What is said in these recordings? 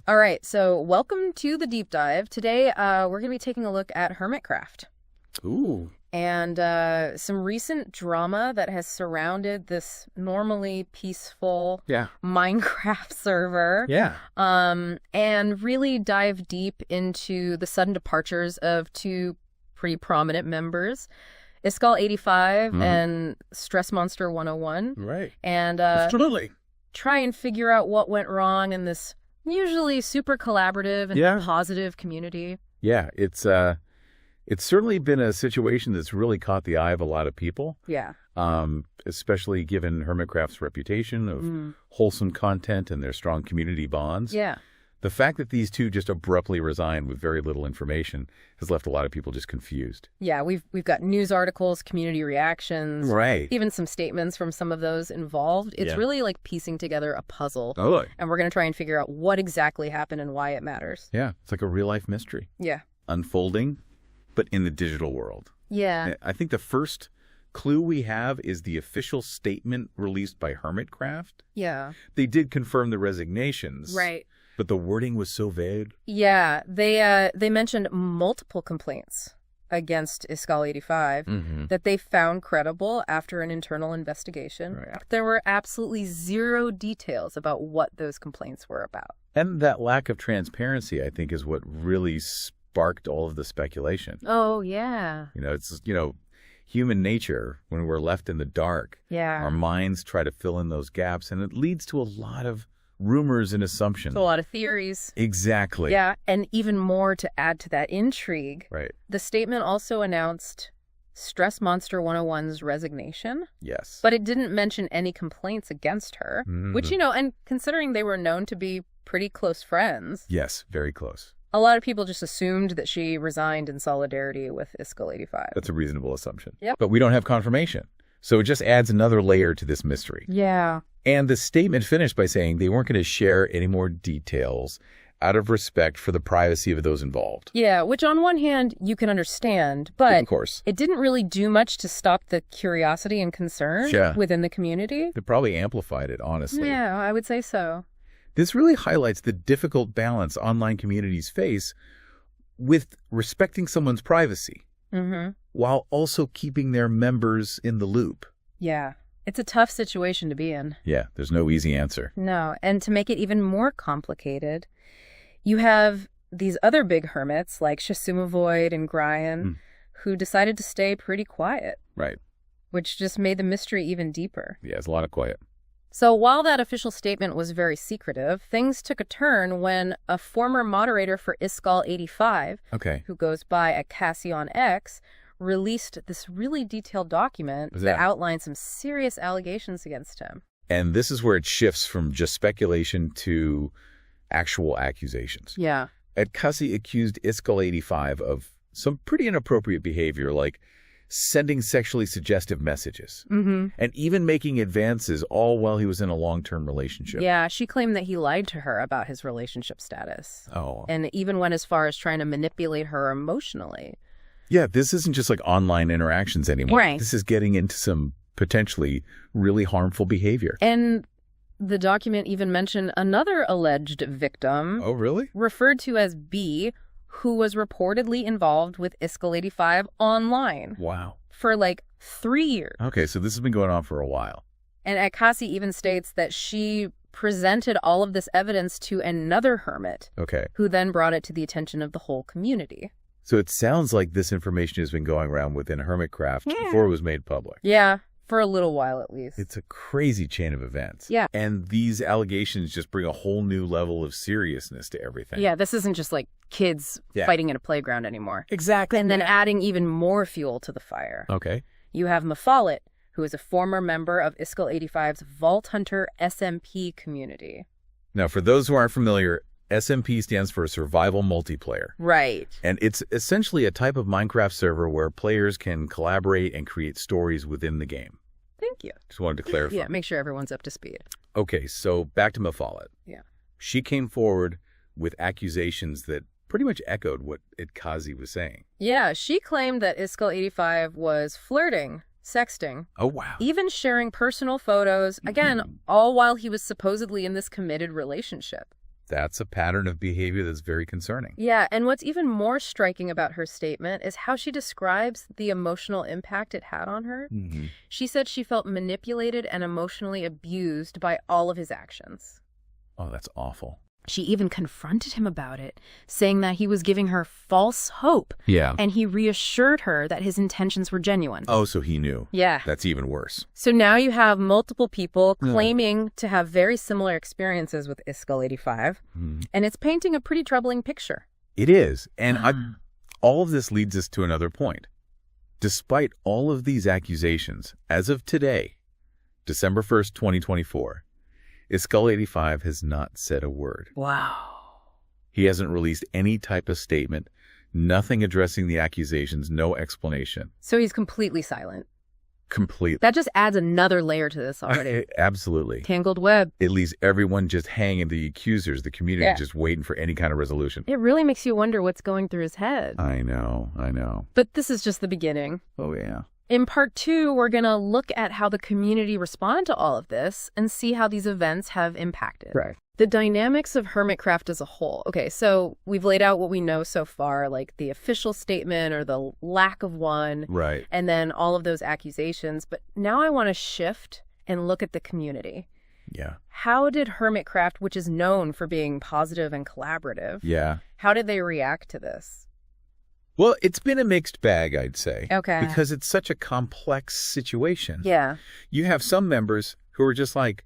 All right, so welcome to the deep dive. Today, we're going to be taking a look at Hermitcraft. Ooh. And some recent drama that has surrounded this normally peaceful Minecraft server. Yeah. And really dive deep into the sudden departures of two pretty prominent members, Iskall85 and Stress Monster 101. Right. And Absolutely. try and figure out what went wrong in this usually super collaborative and positive community. Yeah, it's certainly been a situation that's really caught the eye of a lot of people. Yeah. Especially given Hermitcraft's reputation of wholesome content and their strong community bonds. Yeah. The fact that these two just abruptly resigned with very little information has left a lot of people just confused. Yeah, we've got news articles, community reactions, right? Even some statements from some of those involved. It's really like piecing together a puzzle. Totally. And we're going to try and figure out what exactly happened and why it matters. Yeah, it's like a real-life mystery. Yeah. Unfolding, but in the digital world. Yeah. I think the first clue we have is the official statement released by Hermitcraft. Yeah. They did confirm the resignations. Right. But the wording was so vague. Yeah, they mentioned multiple complaints against Iskall85 that they found credible after an internal investigation. Right. There were absolutely zero details about what those complaints were about. And that lack of transparency, I think, is what really sparked all of the speculation. Oh, yeah. It's, human nature, when we're left in the dark, our minds try to fill in those gaps, and it leads to a lot of rumors and assumptions. So a lot of theories. Exactly. Yeah, and even more to add to that intrigue. Right. The statement also announced Stress Monster 101's resignation. Yes. But it didn't mention any complaints against her, which, and considering they were known to be pretty close friends. Yes, very close. A lot of people just assumed that she resigned in solidarity with Iskall85. That's a reasonable assumption. Yep. But we don't have confirmation. So it just adds another layer to this mystery. Yeah. And the statement finished by saying they weren't going to share any more details out of respect for the privacy of those involved. Yeah, which on one hand, you can understand, but of course, it didn't really do much to stop the curiosity and concern within the community. It probably amplified it, honestly. Yeah, I would say so. This really highlights the difficult balance online communities face with respecting someone's privacy while also keeping their members in the loop. Yeah. It's a tough situation to be in. Yeah, there's no easy answer. No, and to make it even more complicated, you have these other big hermits like Shasumovoid and Gryan who decided to stay pretty quiet. Right. Which just made the mystery even deeper. Yeah, it's a lot of quiet. So while that official statement was very secretive, things took a turn when a former moderator for Iskall85, who goes by a Cassie on X, released this really detailed document that outlined some serious allegations against him. And this is where it shifts from just speculation to actual accusations. Yeah. Cassie accused Iskall85 of some pretty inappropriate behavior, like sending sexually suggestive messages and even making advances, all while he was in a long-term relationship. Yeah, she claimed that he lied to her about his relationship status. Oh. And even went as far as trying to manipulate her emotionally. Yeah, this isn't just like online interactions anymore. Right. This is getting into some potentially really harmful behavior. And the document even mentioned another alleged victim. Oh, really? Referred to as B, who was reportedly involved with Iskall85 online. Wow. For like 3 years. Okay, so this has been going on for a while. And Akasi even states that she presented all of this evidence to another hermit. Okay. Who then brought it to the attention of the whole community. So it sounds like this information has been going around within Hermitcraft before it was made public. Yeah, for a little while at least. It's a crazy chain of events. Yeah. And these allegations just bring a whole new level of seriousness to everything. Yeah, this isn't just like kids fighting in a playground anymore. Exactly. And then adding even more fuel to the fire. Okay. You have Mephalit, who is a former member of Iskall85's Vault Hunter SMP community. Now, for those who aren't familiar, SMP stands for Survival Multiplayer. Right. And it's essentially a type of Minecraft server where players can collaborate and create stories within the game. Thank you. Just wanted to clarify. Yeah, make sure everyone's up to speed. Okay, so back to Mephalit. Yeah. She came forward with accusations that pretty much echoed what Kazi was saying. Yeah, she claimed that Iskall85 was flirting, sexting. Oh, wow. Even sharing personal photos, again, all while he was supposedly in this committed relationship. That's a pattern of behavior that's very concerning. Yeah, and what's even more striking about her statement is how she describes the emotional impact it had on her. Mm-hmm. She said she felt manipulated and emotionally abused by all of his actions. Oh, that's awful. She even confronted him about it, saying that he was giving her false hope. Yeah. And he reassured her that his intentions were genuine. Oh, so he knew. Yeah. That's even worse. So now you have multiple people claiming to have very similar experiences with Iskall-85, and it's painting a pretty troubling picture. It is. And all of this leads us to another point. Despite all of these accusations, as of today, December 1st, 2024, Iskall-85 has not said a word. Wow. He hasn't released any type of statement, nothing addressing the accusations, no explanation. So he's completely silent. Completely. That just adds another layer to this already. Absolutely. Tangled web. It leaves everyone just hanging, the accusers, the community just waiting for any kind of resolution. It really makes you wonder what's going through his head. I know. But this is just the beginning. Oh, yeah. In part 2, we're going to look at how the community responded to all of this and see how these events have impacted. Right. The dynamics of Hermitcraft as a whole. Okay, so we've laid out what we know so far, like the official statement or the lack of one. Right. And then all of those accusations. But now I want to shift and look at the community. Yeah. How did Hermitcraft, which is known for being positive and collaborative, how did they react to this? Well, it's been a mixed bag, I'd say. Okay. Because it's such a complex situation. Yeah. You have some members who are just like,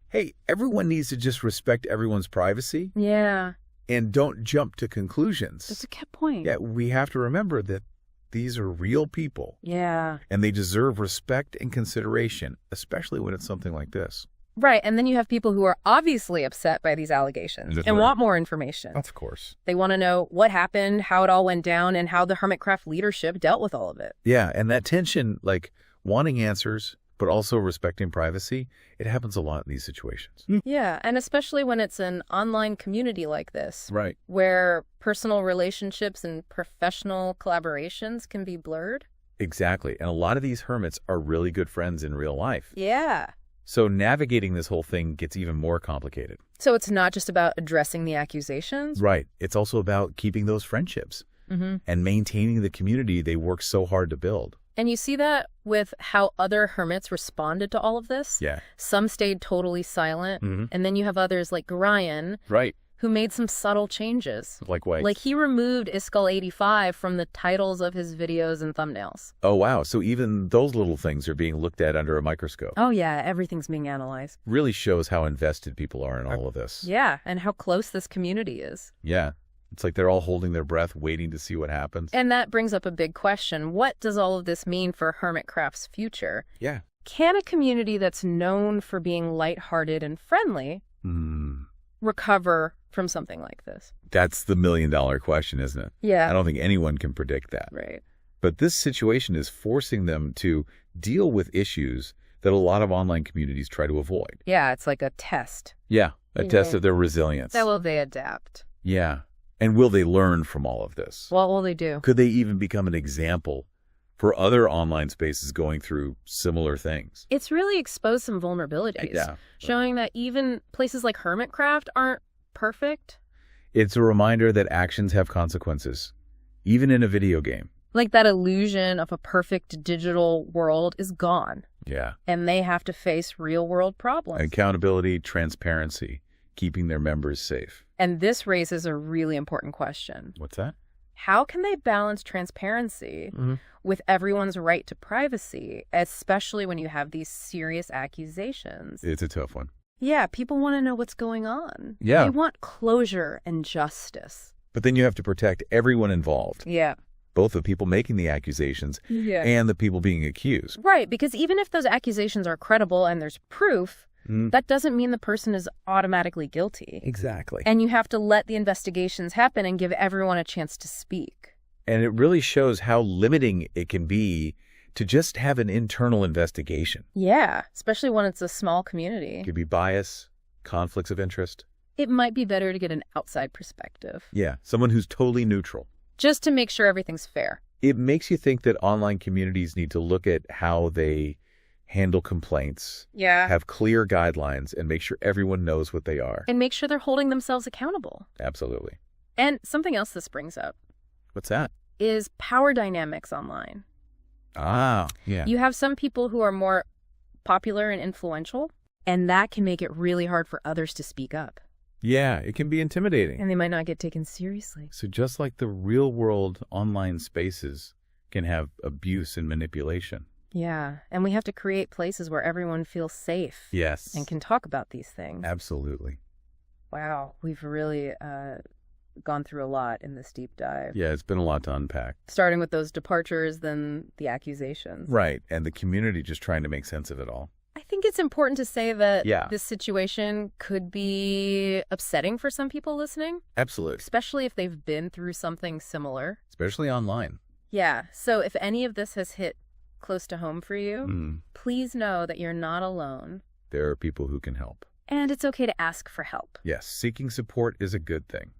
hey, everyone needs to just respect everyone's privacy. Yeah. And don't jump to conclusions. That's a good point. Yeah, we have to remember that these are real people. Yeah. And they deserve respect and consideration, especially when it's something like this. Right, and then you have people who are obviously upset by these allegations and want more information. Of course. They want to know what happened, how it all went down, and how the Hermitcraft leadership dealt with all of it. Yeah, and that tension, like wanting answers, but also respecting privacy, it happens a lot in these situations. Yeah, and especially when it's an online community like this. Right. Where personal relationships and professional collaborations can be blurred. Exactly, and a lot of these hermits are really good friends in real life. Yeah. So navigating this whole thing gets even more complicated. So it's not just about addressing the accusations? Right. It's also about keeping those friendships and maintaining the community they work so hard to build. And you see that with how other hermits responded to all of this? Yeah. Some stayed totally silent, and then you have others like Ryan, right, who made some subtle changes. Like what? Like he removed Iskall-85 from the titles of his videos and thumbnails. Oh, wow. So even those little things are being looked at under a microscope. Oh, yeah. Everything's being analyzed. Really shows how invested people are in all of this. Yeah. And how close this community is. Yeah. It's like they're all holding their breath, waiting to see what happens. And that brings up a big question. What does all of this mean for Hermitcraft's future? Yeah. Can a community that's known for being lighthearted and friendly recover from something like this? That's the million-dollar question, isn't it? Yeah. I don't think anyone can predict that. Right. But this situation is forcing them to deal with issues that a lot of online communities try to avoid. Yeah, it's like a test. Yeah, a test of their resilience. How will they adapt? Yeah. And will they learn from all of this? What will they do? Could they even become an example for other online spaces going through similar things? It's really exposed some vulnerabilities, showing that even places like Hermitcraft aren't perfect. It's a reminder that actions have consequences, even in a video game. Like that illusion of a perfect digital world is gone. Yeah. And they have to face real-world problems. Accountability, transparency, keeping their members safe. And this raises a really important question. What's that? How can they balance transparency with everyone's right to privacy, especially when you have these serious accusations? It's a tough one. Yeah, people want to know what's going on. Yeah. They want closure and justice. But then you have to protect everyone involved. Yeah. Both the people making the accusations and the people being accused. Right, because even if those accusations are credible and there's proof, that doesn't mean the person is automatically guilty. Exactly. And you have to let the investigations happen and give everyone a chance to speak. And it really shows how limiting it can be to just have an internal investigation. Yeah, especially when it's a small community. It could be bias, conflicts of interest. It might be better to get an outside perspective. Yeah, someone who's totally neutral. Just to make sure everything's fair. It makes you think that online communities need to look at how they handle complaints, Yeah. have clear guidelines, and make sure everyone knows what they are. And make sure they're holding themselves accountable. Absolutely. And something else this brings up What's that? is power dynamics online. Ah, yeah. You have some people who are more popular and influential, and that can make it really hard for others to speak up. Yeah, it can be intimidating. And they might not get taken seriously. So just like the real world online spaces can have abuse and manipulation. Yeah, and we have to create places where everyone feels safe. Yes. And can talk about these things. Absolutely. Wow, we've really gone through a lot in this deep dive. Yeah, it's been a lot to unpack. Starting with those departures, then the accusations. Right, and the community just trying to make sense of it all. I think it's important to say that Yeah. this situation could be upsetting for some people listening. Absolutely. Especially if they've been through something similar. Especially online. Yeah, so if any of this has hit close to home for you, please know that you're not alone. There are people who can help. And it's okay to ask for help. Yes, seeking support is a good thing.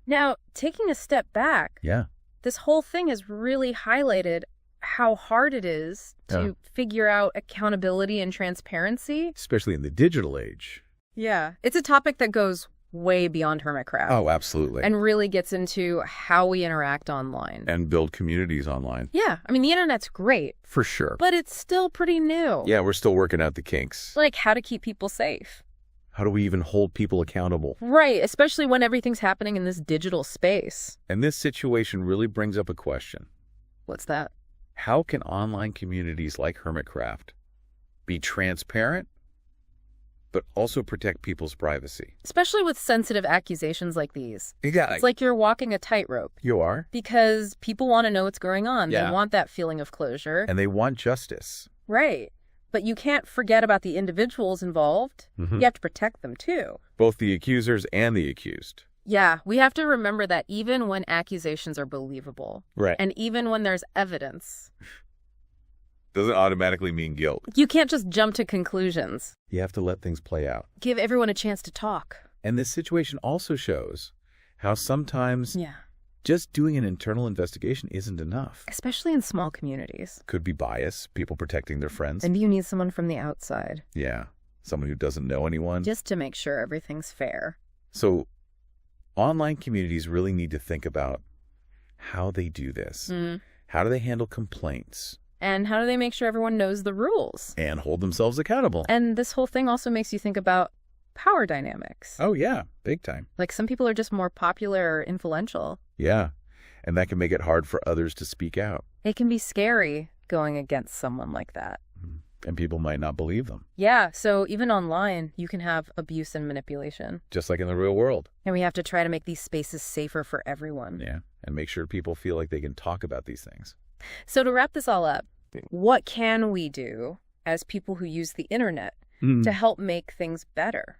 Now, taking a step back, Yeah. this whole thing has really highlighted how hard it is to figure out accountability and transparency. Especially in the digital age. Yeah. It's a topic that goes way beyond Hermitcraft. Oh, absolutely. And really gets into how we interact online. And build communities online. Yeah. I mean, the internet's great. For sure. But it's still pretty new. Yeah, we're still working out the kinks. Like how to keep people safe. How do we even hold people accountable? Right, especially when everything's happening in this digital space. And this situation really brings up a question. What's that? How can online communities like Hermitcraft be transparent, but also protect people's privacy? Especially with sensitive accusations like these. Yeah. It's like you're walking a tightrope. You are. Because people want to know what's going on. Yeah. They want that feeling of closure. And they want justice. Right. But you can't forget about the individuals involved. You have to protect them too. Both the accusers and the accused. Yeah, we have to remember that even when accusations are believable. Right. And even when there's evidence. Doesn't automatically mean guilt. You can't just jump to conclusions. You have to let things play out. Give everyone a chance to talk. And this situation also shows how sometimes just doing an internal investigation isn't enough. Especially in small communities. Could be bias, people protecting their friends. And you need someone from the outside. Yeah, someone who doesn't know anyone. Just to make sure everything's fair. So online communities really need to think about how they do this. How do they handle complaints? And how do they make sure everyone knows the rules? And hold themselves accountable. And this whole thing also makes you think about power dynamics. Oh, yeah, big time. Like some people are just more popular or influential. Yeah, and that can make it hard for others to speak out. It can be scary going against someone like that. And people might not believe them. Yeah, so even online, you can have abuse and manipulation. Just like in the real world. And we have to try to make these spaces safer for everyone. Yeah, and make sure people feel like they can talk about these things. So to wrap this all up, what can we do as people who use the internet to help make things better?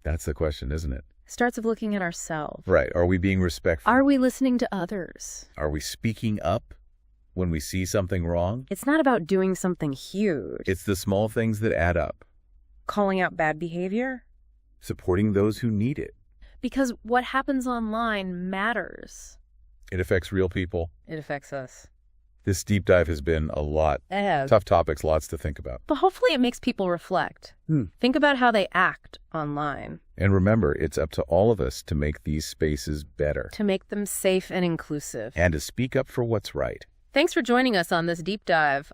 That's the question, isn't it? Starts with looking at ourselves. Right. Are we being respectful? Are we listening to others? Are we speaking up when we see something wrong? It's not about doing something huge. It's the small things that add up. Calling out bad behavior. Supporting those who need it. Because what happens online matters. It affects real people. It affects us. This deep dive has been a lot. It has. Tough topics, lots to think about. But hopefully it makes people reflect. Think about how they act online. And remember, it's up to all of us to make these spaces better. To make them safe and inclusive. And to speak up for what's right. Thanks for joining us on this deep dive.